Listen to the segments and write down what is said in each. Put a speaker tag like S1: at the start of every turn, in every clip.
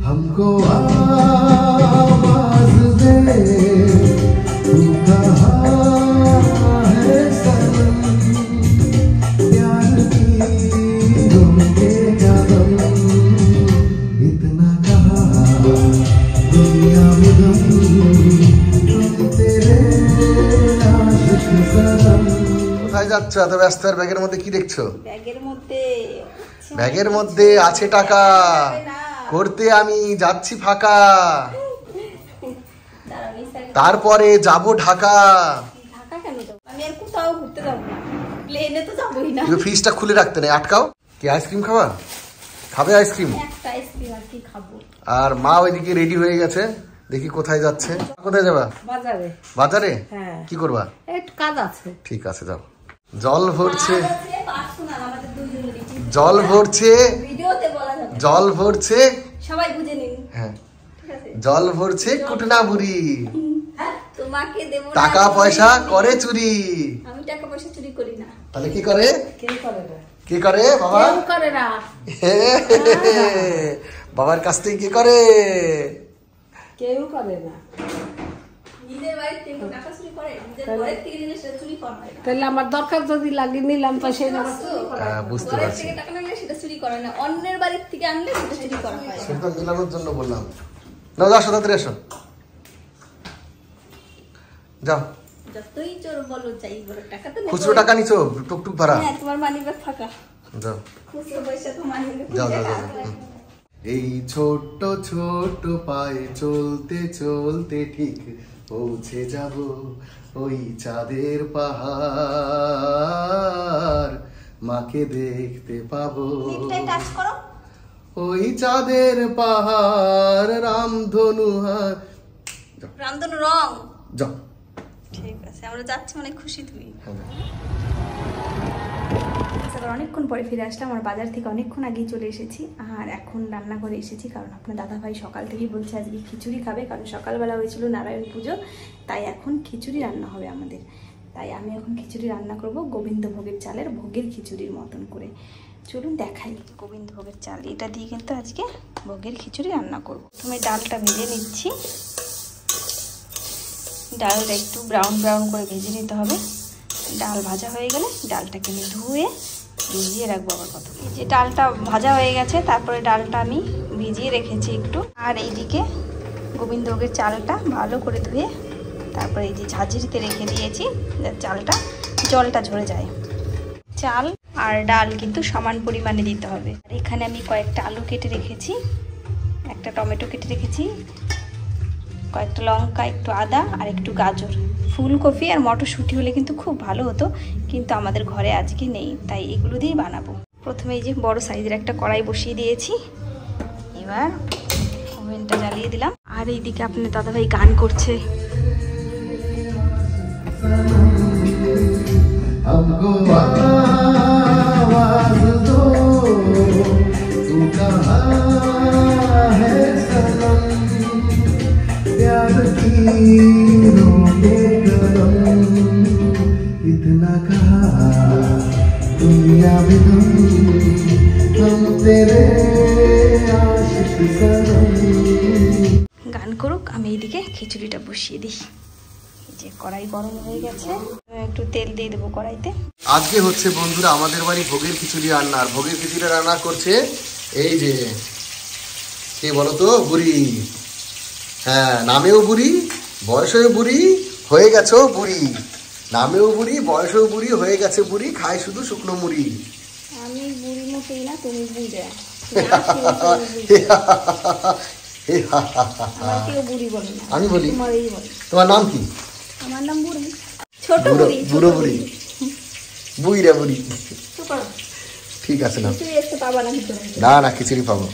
S1: हमको आवाज दे तू कहाँ है सनम प्यार की रोके कदम इतना कहा दुनिया में हम तेरे आशिक सनम। কোথায় যাচ্ছ এত ব্যস্ত? আর ব্যাগের মধ্যে কি দেখছো? ব্যাগের মধ্যে আছে টাকা, করতে আমি যাচ্ছি ফাঁকা, তারপরে যাব ঢাকা। ফ্রিজটা খুলে রাখতে নেই, আটকাও। কি আইসক্রিম খাবা? খাবে আইসক্রিম? আর মা ওইদিকে রেডি হয়ে গেছে, দেখি কোথায় যাচ্ছে। কোথায় যাবা? বাজারে। বাজারে কি করবা? কাজ আছে। ঠিক আছে যাও। জল ভরছে, জল ভরছে, জল ভরছে, সবাই বুঝে নিন। হ্যাঁ, জল ভরছে কুটনা বুড়ি, তোমাকে দেব টাকা পয়সা করে চুরি। আমি টাকা পয়সা চুরি করি না। তাহলে কি করে? কে করে না? কি করে বাবা? কেউ করে না। বাবার কাছ থেকে কি করে? কেউ করে না। নিজের বাড়ি থেকে টাকা চুরি করে, নিজের ঘরে থেকে জিনিস চুরি করে না। তাহলে আমার দরকার যদি লাগে নিলাম তো সেই না বুঝতে পারছি। থেকে টাকা নিলে সেটা চুরি করে না, অন্যের বাড়ি থেকে আনলে সেটা চুরি করা হয়। সেটা মিলানোর জন্য বললাম। নাও যাও, সাথে এসো, যাও। যতই চোর বলো চাই বলো, টাকা তো খুচরো টাকা নিছো টুকটুক ভাড়া? হ্যাঁ, তোমার মানিব্যাগ ফাঁকা। যাও, খুচরো পয়সা তো মানিব্যাগ। যাও যাও যাও। এই ছোট ছোট পায়ে চলতে চলতে ঠিক পৌঁছে যাব ওই চাঁদের পাহাড়, মাকে দেখতে পাবো। ওই চাঁদের পাহাড় রামধনু রামধনু রং। যাও, ঠিক আছে, আমরা যাচ্ছি, অনেক খুশি তুমি। অনেকক্ষণ পরে ফিরে আসলাম, আমার বাজার থেকে অনেকক্ষণ আগেই চলে এসেছি। আর এখন রান্না করে এসেছি, কারণ আপনার দাদাভাই সকাল থেকেই বলছে আজকে খিচুড়ি খাবে, কারণ সকালবেলা হয়েছিল নারায়ণ পুজো, তাই এখন খিচুড়ি রান্না হবে আমাদের। তাই আমি এখন খিচুড়ি রান্না করব গোবিন্দভোগের চালের ভোগের খিচুড়ির মতন করে। চলুন দেখাই। গোবিন্দভোগের চাল এটা দিয়ে কিন্তু আজকে ভোগের খিচুড়ি রান্না করব। প্রথমে ডালটা ভেজে নিচ্ছি, ডালটা একটু ব্রাউন ব্রাউন করে ভেজে নিতে হবে। ডাল ভাজা হয়ে গেলে ডালটাকে আমি ধুয়ে ভিজিয়ে রাখবো। আবার কত, এই যে ডালটা ভাজা হয়ে গেছে, তারপরে ডালটা আমি ভিজিয়ে রেখেছি একটু। আর এইদিকে গোবিন্দভোগের চালটা ভালো করে ধুয়ে তারপরে এই যে ঝাঁঝরিতে রেখে দিয়েছি, চালটা জলটা ঝরে যায়। চাল আর ডাল কিন্তু সমান পরিমাণে দিতে হবে। আর এখানে আমি কয়েকটা আলু কেটে রেখেছি, একটা টমেটো কেটে রেখেছি, কয়েকটা লঙ্কা, একটু আদা আর একটু গাজর। ফুলকপি আর মটরশুঁটি হলে কিন্তু খুব ভালো হতো, কিন্তু আমাদের ঘরে আজকে নেই, তাই এগুলো দিয়েই বানাবো। প্রথমে এই যে বড় সাইজের একটা কড়াই বসিয়ে দিয়েছি, এবার ওভেনটা জ্বালিয়ে দিলাম। আর এইদিকে আপনার দাদাভাই গান করছে। इतना कहा दुनिया में हम तेरे आशिक सनम। গান করুক, আমি এইদিকে খিচুড়িটা বসিয়ে দিই। এই যে কড়াই গরম হয়ে গেছে, একটু তেল দিয়ে দেবো কড়াইতে। আজকে হচ্ছে বন্ধুরা আমাদের বাড়ি ভোগের খিচুড়ি রান্না। আর ভোগের খিচুড়ি রান্না করছে এই যে কে বলো তো? বুড়ি। হ্যাঁ, নামেও বুড়ি, বয়সেও বুড়ি, হয়ে গেছো বুড়ি। নামেও বুড়ি, বয়সেও বুড়ি, হয়ে গেছে বুড়ি, খায় শুধু শুকনো মুড়ি। আমি বুড়ি মোটেই না, তুমি বুড়ি। আমি বলি, তোমার নাম কি? আমার নাম বুড়ি, ছোট বুড়ি, বুড়ো বুড়ি, বুড়িরা বুড়ি। ঠিক আছে না, না না খিচুড়ি পাবো।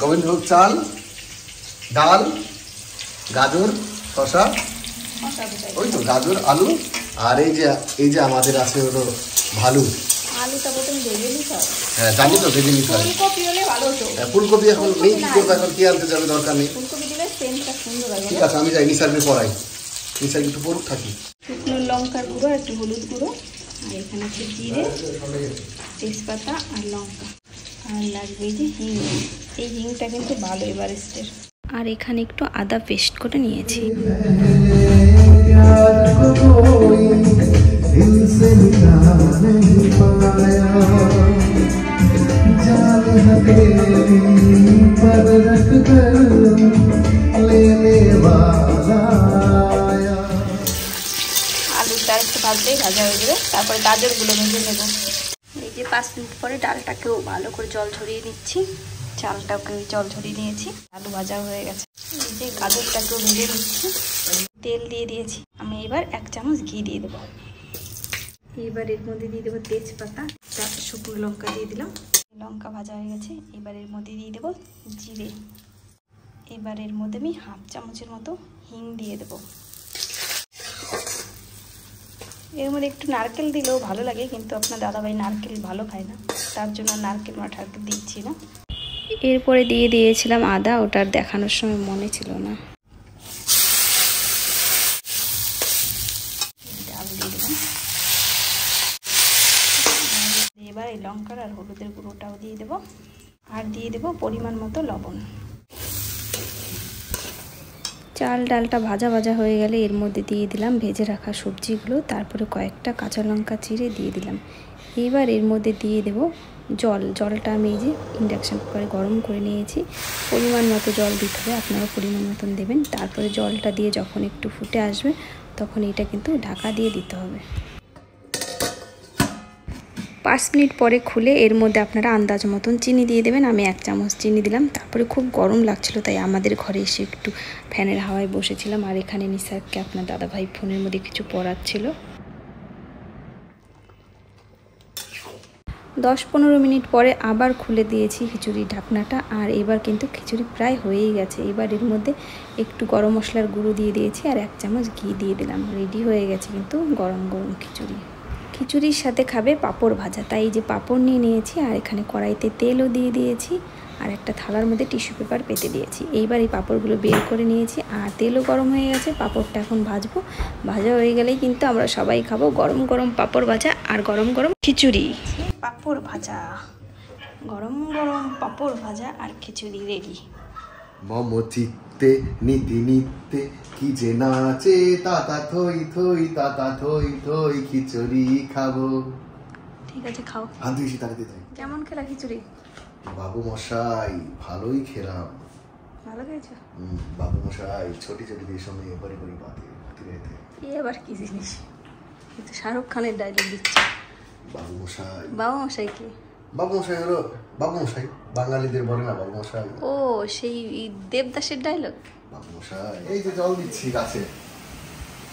S1: গোবিন্দভোগ চাল, ডাল, গাজর, শসা, ওই তো গাজর, আলু, আর এই যে আমাদের আছে হলো ভালু। আলুটা প্রথমে ভেজে নিতে হবে। হ্যাঁ জানি তো, ভেজে নিতে হবে। ফুলকপি হলে ভালো হতো। ফুলকপি এখন নেই, কি করবো এখন? কি আনতে যাবে, দরকার নেই। ফুলকপি দিলে সেন্টটা সুন্দর হবে। ঠিক আছে, আমি যাই নিসারকে পড়াই, নিসার একটু পড়ুক থাকি। শুকনো লঙ্কার গুঁড়ো, একটু হলুদ গুঁড়ো, আর এখানে আছে জিরে, তেজপাতা আর লঙ্কা, আর লাগবে এই যে হিং, এই হিংটা কিন্তু ভালো এভারেস্টের। আর এখানে একটু আদা পেস্ট করে নিয়েছি। আলুটা একটু ভাজলেই ভাজা হয়ে যাবে, তারপরে গাজরগুলো ভেজে নেব। এই যে 5 মিনিট পরে ডালটাকেও ভালো করে জল ঝরিয়ে নিচ্ছি, চালটাকে জল ঝরিয়ে নিয়েছি, আলু ভাজা হয়ে গেছে। এই যে গাজরটাকেও ভেজে নিচ্ছি, তেল দিয়ে দিয়েছি। আমি এবার 1 চামচ ঘি দিয়ে দেবো। এবার এর মধ্যে দিয়ে দেবো তেজপাতা, শুকনো লঙ্কা দিয়ে দিলাম। লঙ্কা ভাজা হয়ে গেছে, এবার এর মধ্যে দিয়ে দেবো জিরে। এবার এর মধ্যে আমি 1/2 চামচের মতো হিং দিয়ে দেবো। এর মধ্যে একটু নারকেল দিলেও ভালো লাগে, কিন্তু আপনার দাদাভাই নারকেল ভালো খায় না, তার জন্য নারকেল টারকেল দিচ্ছি না। এরপরে দিয়ে দিয়েছিলাম আদা, ওটার দেখানোর সময় মনে ছিল না। ডাল দিয়ে দিলাম। এবার এই লঙ্কার আর হলুদের গুঁড়োটাও দিয়ে দেবো, আর দিয়ে দেবো পরিমাণ মতো লবণ। চাল ডালটা ভাজা ভাজা হয়ে গেলে এর মধ্যে দিয়ে দিলাম ভেজে রাখা সবজিগুলো, তারপরে কয়েকটা কাঁচা লঙ্কা চিড়ে দিয়ে দিলাম। এবার এর মধ্যে দিয়ে দেব জল। জলটা আমি এই যে ইন্ডাকশান কুকারে গরম করে নিয়েছি, পরিমাণ মতো জল দিতে হবে, আপনারা পরিমাণ মতন দেবেন। তারপরে জলটা দিয়ে যখন একটু ফুটে আসবে তখন এটা কিন্তু ঢাকা দিয়ে দিতে হবে। 5 মিনিট পরে খুলে এর মধ্যে আপনারা আন্দাজ মতন চিনি দিয়ে দেবেন। আমি 1 চামচ চিনি দিলাম। তারপরে খুব গরম লাগছিল, তাই আমাদের ঘরে এসে একটু ফ্যানের হাওয়ায় বসেছিলাম, আর এখানে নিসারকে আপনার দাদাভাই ফোনের মধ্যে কিছু পড়াচ্ছিল। 10-15 মিনিট পরে আবার খুলে দিয়েছি খিচুড়ির ঢাকনাটা, আর এবার কিন্তু খিচুড়ি প্রায় হয়েই গেছে। এবার এর মধ্যে একটু গরম মশলার গুঁড়ো দিয়ে দিয়েছি, আর 1 চামচ ঘি দিয়ে দিলাম। রেডি হয়ে গেছে কিন্তু গরম গরম খিচুড়ি। খিচুড়ির সাথে খাবে পাঁপড় ভাজা, তাই এই যে পাঁপড় নিয়ে নিয়েছি, আর এখানে কড়াইতে তেলও দিয়ে দিয়েছি, আর একটা থালার মধ্যে টিস্যু পেপার পেতে দিয়েছি। এইবার এই পাঁপড়গুলো বের করে নিয়েছি, আর তেলও গরম হয়ে গেছে। পাঁপড়টা এখন ভাজবো, ভাজা হয়ে গেলেই কিন্তু আমরা সবাই খাবো গরম গরম পাঁপড় ভাজা আর গরম গরম খিচুড়ি। পাঁপড় ভাজা, গরম গরম পাঁপড় ভাজা আর খিচুড়ি রেডি।
S2: মম চিত্তে নীতি নিত্যে কি যে নাচে, তাতা থই থই তাতা থই থই খিচুড়ি খাবো।
S1: ঠিক আছে, খাও।
S2: হাত দিয়েছি তাকে দিতে।
S1: কেমন খেলা খিচুড়ি?
S2: বাবু মশাই ভালোই খেলাম।
S1: ভালো খেয়েছো?
S2: বাবু মশাই ছোটি ছোটি দিয়ে সঙ্গে এবারে করি বাতে রেতে।
S1: এই আবার কি জিনিস? কিন্তু শাহরুখ খানের ডায়লগ দিচ্ছে।
S2: বাবু মশাই।
S1: বাবু মশাই কি?
S2: বাবু মশাই হলো বাবু মশাই, বাঙালিদের বলে না বাবু মশাই।
S1: ও, সেই দেবদাসের ডায়লগ।
S2: বাবু মশাই, এই যে জল দিচ্ছি গাছে,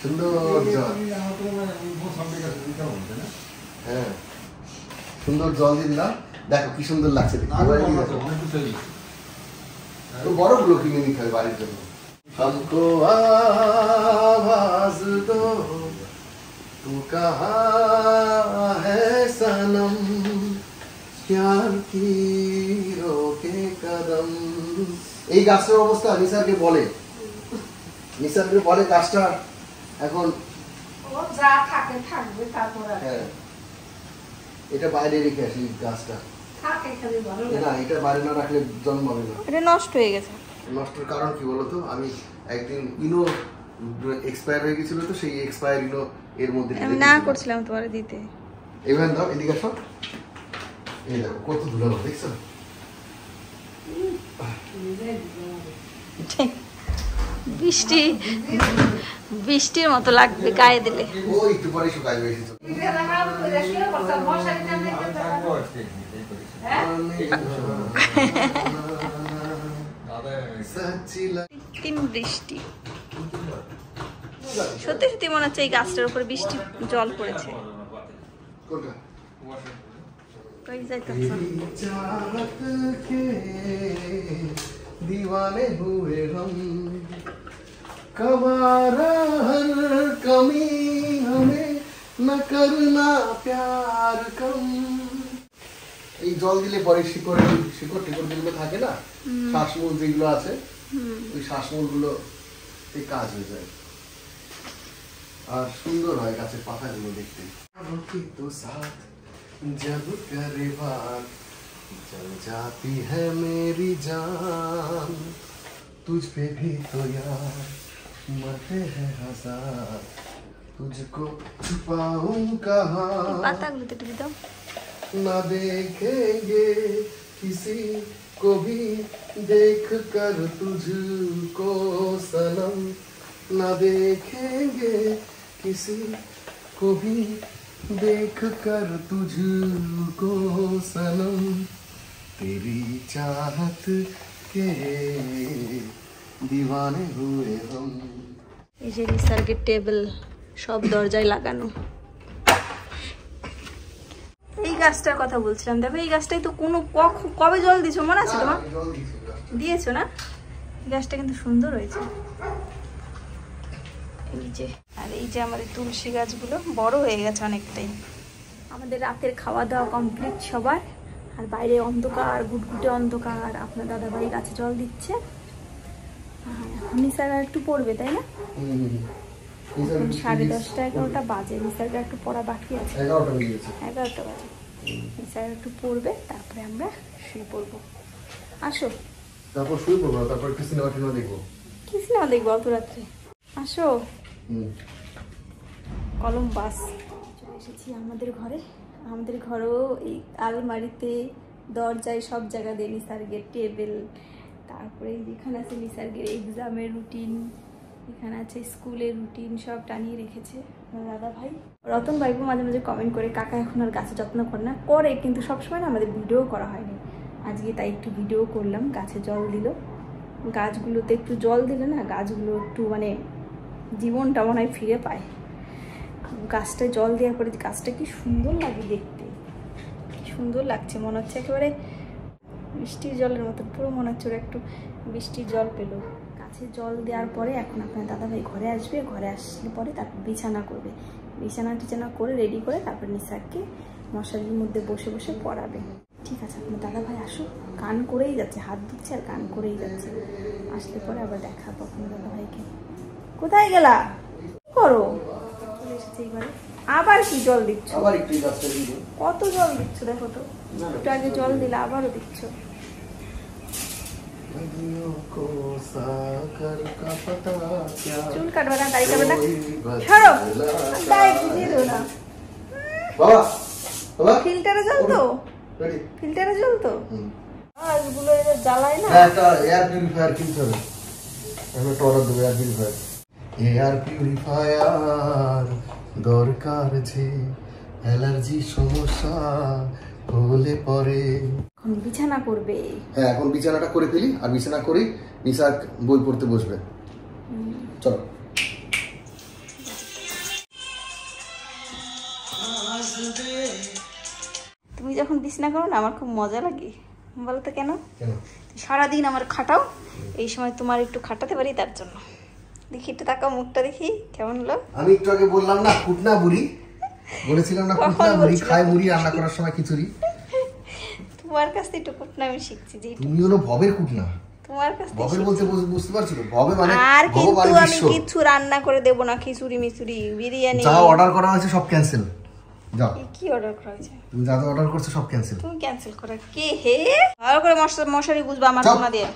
S2: সুন্দর জল। হ্যাঁ, সুন্দর জল দিয়ে দিলাম। দেখো কি সুন্দর লাগছে দেখতে। তো বড়গুলো কিনে নিতে হবে বাড়ির জন্য। हमको आवाज दो तू कहाँ है सनम, प्यार की रोके कदम। এই গাছটার অবস্থা নিসারকে বলে গাছটা এখন
S1: যা থাকে থাকবে, তারপরে
S2: হ্যাঁ এটা বাইরে রেখে আসি গাছটা।
S1: থাকে খালি ভালো
S2: না, এটা বাইরে না রাখলে জন্মাবে না,
S1: এটা নষ্ট হয়ে গেছে।
S2: নষ্টের কারণ কি বলতো, আমি একদিন ইনো এক্সপায়ার হয়ে গেছিল, তো সেই এক্সপায়ার ইনো এর মধ্যে
S1: আমি না করছিলাম তোমার দিতে।
S2: এবার দাও, এদিকে আসো। এই দেখো কত ধুলো, দেখছো?
S1: বৃষ্টি বৃষ্টির মতো লাগবে গায়ে দিলে।
S2: ও একটু পরে শুকায় বেশি তো।
S1: বৃষ্টি সত্যি সত্যি মনে হচ্ছে এই গাছটার উপর বৃষ্টি জল পড়েছে।
S2: दीवाने हुए हम कबारा हर कमी हमें न करना प्यार कम। এই জল দিলে পরে শিকড় টিকড় যেগুলো থাকে না, শ্বাসমূল যেগুলো আছে, ওই শ্বাসমূল গুলো কাজ হয়ে যায়, আর সুন্দর হয় গাছের পাতাগুলো দেখতে। তো সাথ जब करे बात जल जाती है मेरी जान तुझ पे भी तो यार मरते हैं हजार तुझको छुपाऊं कहाँ
S1: পাতাগুলোতে একটু দাও
S2: ना देखेंगे किसी को भी देख कर तुझको सनम ना देखेंगे किसी को भी देख कर तुझको सनम तेरी चाहत के दीवाने हुए हम
S1: এই যে নিসর্গের টেবিল সব দরজায় লাগানো এই গাছটার কথা বলছিলাম দেখো এই গাছটাই তো কোনো কবে জল দিছো মনে আছে তোমার দিয়েছো না এই গাছটা কিন্তু সুন্দর হয়েছে এই যে আর এই যে আমাদের তুলসী গাছগুলো বড় হয়ে গেছে অনেকটাই আমাদের রাতের খাওয়া দাওয়া কমপ্লিট সবার আর বাইরে অন্ধকার গুটগুটে অন্ধকার আপনার দাদাভাই গাছে জল দিচ্ছে নিসার আর একটু পড়বে তাই না 10:30 11টা বাজে নিসার একটু পড়া বাকি আছে 11টা বাজে নিসার একটু পড়বে তারপরে আমরা শুয়ে পড়বো আসো
S2: তারপর শুয়ে পড়বো তারপর কি সিনেমা দেখবো
S1: কি সিনেমা দেখবো অত রাত্রে আসো কলম্বাস চলে এসেছি আমাদের ঘরে আমাদের ঘরেও এই আলমারিতে দরজায় সব জায়গা দিয়ে নিসার্গের টেবিল তারপরে যেখানে আছে নিসার্গের এক্সামের রুটিন এখানে আছে স্কুলের রুটিন সব টানিয়ে রেখেছে দাদা ভাই রতন ভাইপু মাঝে মাঝে কমেন্ট করে কাকা এখন আর গাছে যত্ন করে না করে কিন্তু সবসময় না আমাদের ভিডিও করা হয়নি আজকে তাই একটু ভিডিও করলাম গাছে জল দিল গাছগুলোতে একটু জল দিলে না গাছগুলো একটু মানে জীবনটা মনে হয় ফিরে পায় গাছটা জল দেওয়ার পরে গাছটা কি সুন্দর লাগে দেখতে কি সুন্দর লাগছে মনে হচ্ছে একেবারে বৃষ্টির জলের মতো পুরো মনে হচ্ছে ওরা একটু বৃষ্টির জল পেল গাছে জল দেওয়ার পরে এখন আপনার দাদাভাই ঘরে আসবে ঘরে আসলে পরে তারপর বিছানা করবে বিছানা করে রেডি করে তারপর নিসারকে মশারির মধ্যে বসে বসে পড়াবে ঠিক আছে আপনার দাদাভাই আসো গান করেই যাচ্ছে হাত ধুচ্ছে আর গান করেই যাচ্ছে আসলে পরে আবার দেখাবো আপনার দাদাভাইকে কোথায় গেলা কি করো চলে এসেছে এইবারে আবার কি জল দিচ্ছ
S2: আবার একটু গাছটা দিব
S1: কত জল দিচ্ছ দেখো তো একটু আগে জল দিলে আবারও দিচ্ছ চুল কাটবে না দাড়ি কাটবে না ছাড়ো দাড়ি বুঝিয়ে দেবো না
S2: বাবা বাবা
S1: ফিল্টারে জল তো ফিল্টারে জল তো গাছগুলো এবার জ্বালায় না
S2: একটা এয়ার পিউরিফায়ার কিনতে হবে আমি একটা অর্ডার দেবো এয়ার পিউরিফায়ার দরকার যে অ্যালার্জি সমস্যা হলে পরে
S1: এখন বিছানা করবে
S2: হ্যাঁ এখন বিছানাটা করে ফেলি আর বিছানা করি নিসার বই পড়তে বসবে চলো
S1: তুমি যখন বিছানা করো না আমার খুব মজা লাগে বলো তো কেন সারাদিন আমার খাটাও এই সময় তোমার একটু খাটাতে পারি তার জন্য দেখি একটু তাকাও মুখটা দেখি কেমন হলো
S2: আমি একটু আগে বললাম না কুটনা বুড়ি বলেছিলাম না কুটনা বুড়ি খায় মুড়ি রান্না করার সময় খিচুড়ি
S1: তোমার কাছ থেকে একটু কুটনা আমি শিখছি যে
S2: তুমি হলো ভবের কুটনা
S1: তোমার কাছ থেকে
S2: ভবের বলতে বুঝতে পারছো ভবে মানে
S1: আর কিন্তু আমি কিছু রান্না করে দেব না খিচুড়ি মিচুড়ি বিরিয়ানি
S2: যা অর্ডার করা হয়েছে সব ক্যান্সেল যাও
S1: কি অর্ডার করা হয়েছে
S2: তুমি যা অর্ডার করছো সব ক্যান্সেল
S1: তুমি ক্যান্সেল করা কে হে ভালো করে মশারি গুজবা আমার কোনা দিয়ে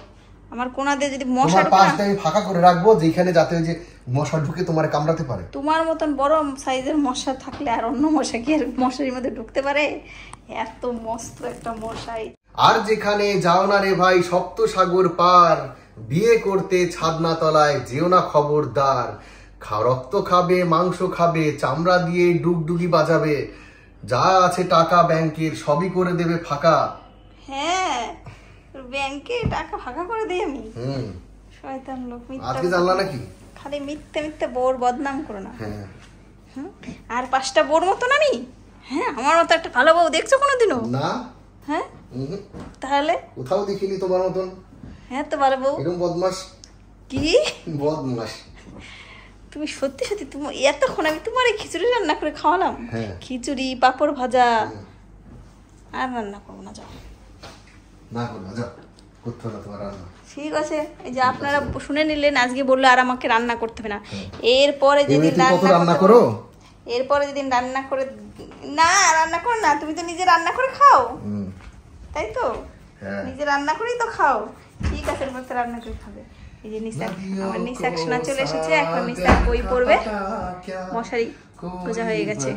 S1: আমার কোনা দিয়ে যদি মশা
S2: তোমার পাশটা আমি ফাঁকা করে রাখবো যেখানে যাতে ওই যে মশা ঢুকে তোমারে কামড়াতে পারে
S1: তোমার মতন বড় সাইজের মশা থাকলে আর অন্য মশা কি আর মশারির মধ্যে ঢুকতে পারে এত মস্ত একটা মশাই
S2: আর যেখানে যাও না রে ভাই সপ্ত সাগর পার বিয়ে করতে ছাদনা তলায় যেও না খবরদার রক্ত খাবে মাংস খাবে চামড়া দিয়ে ডুগডুগি বাজাবে যা আছে টাকা ব্যাংকের সবই করে দেবে ফাঁকা
S1: হ্যাঁ ব্যাংকে টাকা ফাঁকা করে দেই আমি শয়তান লোক
S2: আজকে জানলা নাকি
S1: খালি মিথ্যে মিথ্যে বোর বদনাম করো না
S2: হ্যাঁ
S1: আর 5টা বোর মতন আমি হ্যাঁ আমার মতো একটা ভালো বউ দেখছো কোনোদিনও
S2: না
S1: হ্যাঁ তাহলে
S2: কোথাও দেখিনি তোমার মতন
S1: হ্যাঁ তো ভালো বউ
S2: এরকম বদমাস
S1: কি
S2: বদমাস
S1: তুমি সত্যি সত্যি তুমি এতক্ষণ আমি তোমার খিচুড়ি রান্না করে খাওয়ালাম খিচুড়ি পাপড় ভাজা আর রান্না করবো না যাও
S2: না করবো যাও করতে হবে তোমার রান্না
S1: ঠিক আছে এই যে আপনারা শুনে নিলেন আজকে বললো আর আমাকে রান্না করতে হবে না এরপরে যেদিন
S2: রান্না করো
S1: এরপরে যেদিন রান্না করে না রান্না করো না তুমি তো নিজে রান্না করে খাও তাই তো?
S2: হ্যাঁ।
S1: নিজে রান্না করেই তো খাও। ঠিক আছে, এরপর তো রান্না করে খাবে। এই যে নিশাক, আমার নিশাক শোনা চলে এসেছে। এখন নিশাক বই পড়বে। মশারি গোজা হয়ে গেছে।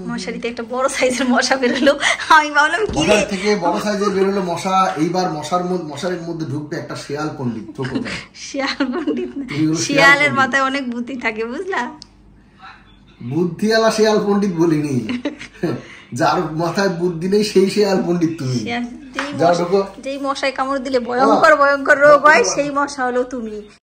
S1: মশারিতে একটা বড় সাইজের মশা বেরোলো। আমি ভাবলাম কি রে,
S2: থেকে বড় সাইজের বেরোলো মশা। এইবার মশারির মধ্যে ঢুকবে একটা শিয়াল পণ্ডিত।
S1: শিয়াল পণ্ডিত না, শিয়ালের মাথায় অনেক বুদ্ধি থাকে, বুঝলা?
S2: বুদ্ধিওয়ালা শিয়াল পণ্ডিত বলিনি, যার মাথায় বুদ্ধি নেই সেই শিয়াল পণ্ডিত তুমি।
S1: যেই মশায় কামড় দিলে ভয়ঙ্কর ভয়ঙ্কর রোগ হয়, সেই মশা হলো তুমি।